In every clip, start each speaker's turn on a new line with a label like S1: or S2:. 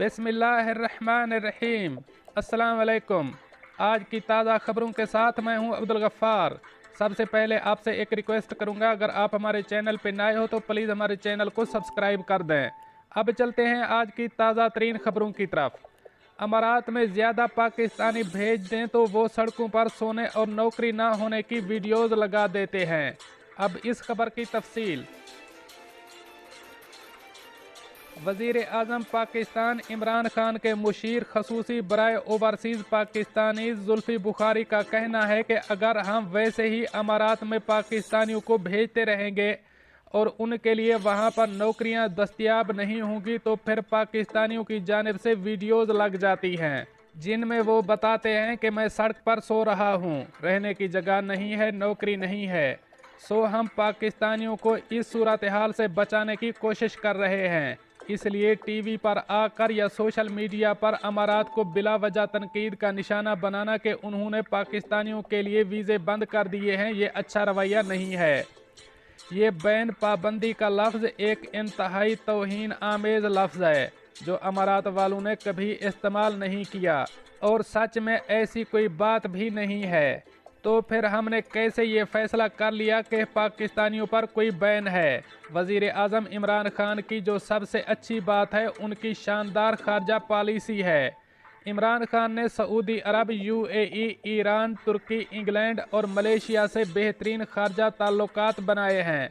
S1: बिस्मिल्लाहिर्रहमानिर्रहीम। अस्सलाम वालेकुम। आज की ताज़ा खबरों के साथ मैं हूं अब्दुल गफ़्फ़ार। सबसे पहले आपसे एक रिक्वेस्ट करूंगा, अगर आप हमारे चैनल पर नए हो तो प्लीज़ हमारे चैनल को सब्सक्राइब कर दें। अब चलते हैं आज की ताज़ा तरीन खबरों की तरफ। अमारात में ज़्यादा पाकिस्तानी भेज दें तो वो सड़कों पर सोने और नौकरी ना होने की वीडियोज़ लगा देते हैं। अब इस खबर की तफसील। वज़ीर आज़म पाकिस्तान इमरान खान के मुशीर खसूसी बराए ओवरसीज़ पाकिस्तानी जुल्फ़ी बुखारी का कहना है कि अगर हम वैसे ही अमारात में पाकिस्तानियों को भेजते रहेंगे और उनके लिए वहां पर नौकरियां दस्तयाब नहीं होंगी तो फिर पाकिस्तानियों की जानिब से वीडियोज़ लग जाती हैं जिनमें वो बताते हैं कि मैं सड़क पर सो रहा हूँ, रहने की जगह नहीं है, नौकरी नहीं है। सो हम पाकिस्तानियों को इस सूरत हाल से बचाने की कोशिश कर रहे हैं, इसलिए टीवी पर आकर या सोशल मीडिया पर अमारात को बिला वजह तनकीद का निशाना बनाना कि उन्होंने पाकिस्तानियों के लिए वीज़े बंद कर दिए हैं, ये अच्छा रवैया नहीं है। ये बैन पाबंदी का लफ्ज़ एक इंतहाई तौहीन आमेज़ लफ्ज़ है जो अमारात वालों ने कभी इस्तेमाल नहीं किया और सच में ऐसी कोई बात भी नहीं है। तो फिर हमने कैसे ये फैसला कर लिया कि पाकिस्तानियों पर कोई बैन है? वज़ीर आज़म इमरान खान की जो सबसे अच्छी बात है उनकी शानदार खारजा पॉलिसी है। इमरान खान ने सऊदी अरब, यूएई, ईरान, तुर्की, इंग्लैंड और मलेशिया से बेहतरीन खारजा ताल्लुकात बनाए हैं।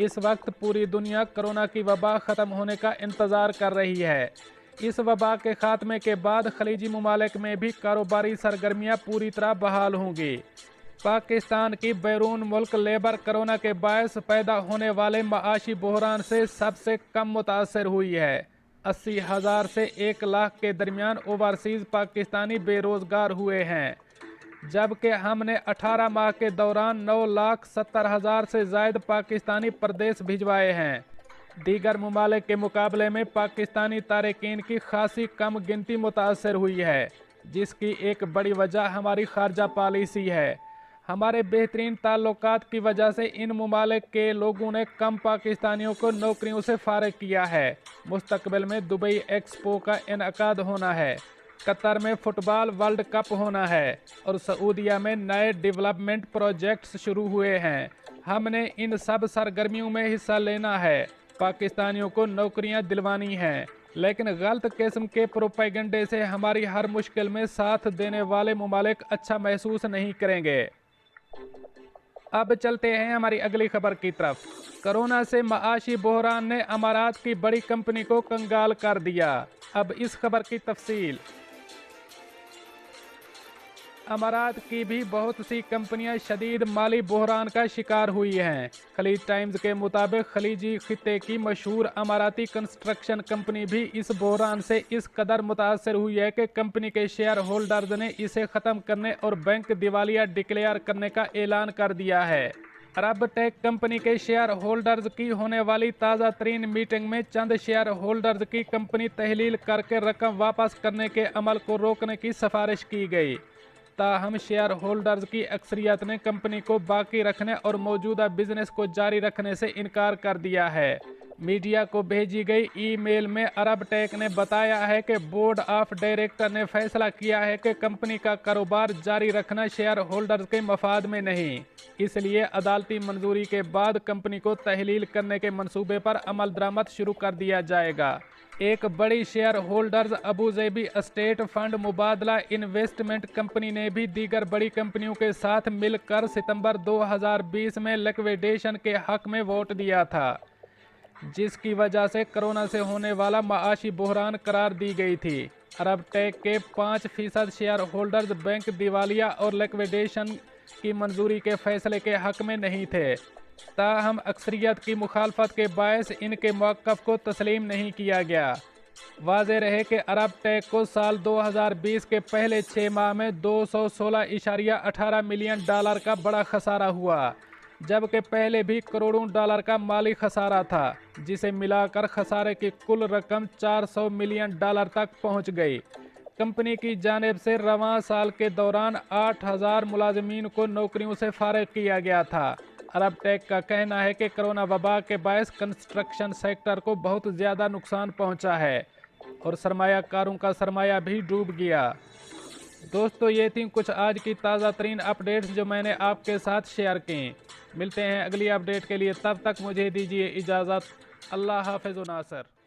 S1: इस वक्त पूरी दुनिया कोरोना की वबा ख़त्म होने का इंतज़ार कर रही है। इस वबा के खात्मे के बाद खलीजी ममालिक में भी कारोबारी सरगर्मियाँ पूरी तरह बहाल होंगी। पाकिस्तान की बैरून मुल्क लेबर कोरोना के बायस पैदा होने वाले माशी बहरान से सबसे कम मुतासर हुई है। 80,000 से 1 लाख के दरमियान ओवरसीज़ पाकिस्तानी बेरोज़गार हुए हैं, जबकि हमने 18 माह के दौरान 9,70,000 से ज़ायद पाकिस्तानी प्रदेश भिजवाए हैं। दीगर ममालिक के मुकाबले में पाकिस्तानी तारकीन की खासी कम गिनती मुतासर हुई है, जिसकी एक बड़ी वजह हमारी खारजा पॉलिसी है। हमारे बेहतरीन ताल्लुकात की वजह से इन ममालिक के लोगों ने कम पाकिस्तानियों को नौकरियों से फारिग किया है। मुस्तकबिल में दुबई एक्सपो का इनकाद होना है, कतर में फुटबॉल वर्ल्ड कप होना है और सऊदिया में नए डेवलपमेंट प्रोजेक्ट्स शुरू हुए हैं। हमने इन सब सरगर्मियों में हिस्सा लेना है, पाकिस्तानियों को नौकरियां दिलवानी हैं, लेकिन गलत किस्म के प्रोपेगेंडे से हमारी हर मुश्किल में साथ देने वाले ममालिक अच्छा महसूस नहीं करेंगे। अब चलते हैं हमारी अगली खबर की तरफ। कोरोना से माशी बहरान ने अमारात की बड़ी कंपनी को कंगाल कर दिया। अब इस खबर की तफसील। अमारात की भी बहुत सी कंपनियां शदीद माली बहरान का शिकार हुई हैं। खलीज टाइम्स के मुताबिक खलीजी खित्ते की मशहूर अमाराती कंस्ट्रक्शन कंपनी भी इस बहरान से इस कदर मुतासर हुई है कि कंपनी के शेयर होल्डर्स ने इसे ख़त्म करने और बैंक दिवालिया डिक्लेयर करने का ऐलान कर दिया है। अरब टेक कंपनी के शेयर होल्डर्स की होने वाली ताज़ा तरीन मीटिंग में चंद शेयर होल्डर्स की कंपनी तहलील करके रकम वापस करने के अमल को रोकने की सिफारिश की गई। ताहम शेयर होल्डर्स की अक्सरियत ने कंपनी को बाकी रखने और मौजूदा बिजनेस को जारी रखने से इनकार कर दिया है। मीडिया को भेजी गई ईमेल में अरब टेक ने बताया है कि बोर्ड ऑफ डायरेक्टर ने फैसला किया है कि कंपनी का कारोबार जारी रखना शेयर होल्डर्स के मफाद में नहीं, इसलिए अदालती मंजूरी के बाद कंपनी को तहलील करने के मंसूबे पर अमल दरामद शुरू कर दिया जाएगा। एक बड़ी शेयर होल्डर्स अबू ज़ेबी स्टेट फंड मुबादला इन्वेस्टमेंट कंपनी ने भी दीगर बड़ी कंपनियों के साथ मिलकर सितंबर 2020 में लिक्विडेशन के हक में वोट दिया था, जिसकी वजह से कोरोना से होने वाला माशी बहरान करार दी गई थी। अरब टेक के 5% शेयर होल्डर्स बैंक दिवालिया और लिक्विडेशन की मंजूरी के फैसले के हक में नहीं थे। ताहम अक्सरियत की मुखालफत के बायस इनके मौक़िफ़ को तस्लीम नहीं किया गया। वाज़ेह रहे कि अरब टेक को साल 2020 के पहले 6 माह में $216.18 मिलियन का बड़ा खसारा हुआ, जबकि पहले भी करोड़ों डॉलर का माली खसारा था, जिसे मिलाकर खसारे की कुल रकम $400 मिलियन तक पहुँच गई। कंपनी की जानिब से रवां साल के दौरान 8,000 मुलाजमीन को नौकरियों से फारिग किया गया था। अरब टेक का कहना है कि कोरोना वबा के बायस कंस्ट्रक्शन सेक्टर को बहुत ज़्यादा नुकसान पहुंचा है। اور سرمایہ کاروں کا سرمایہ بھی ڈوب گیا۔ دوستو یہ تھیں کچھ آج کی تازہ ترین اپڈیٹس جو میں نے آپ کے ساتھ شیئر کی۔ ملتے ہیں اگلی اپڈیٹ کے لیے، تب تک مجھے دیجیے اجازت۔ اللہ حافظ و ناصر۔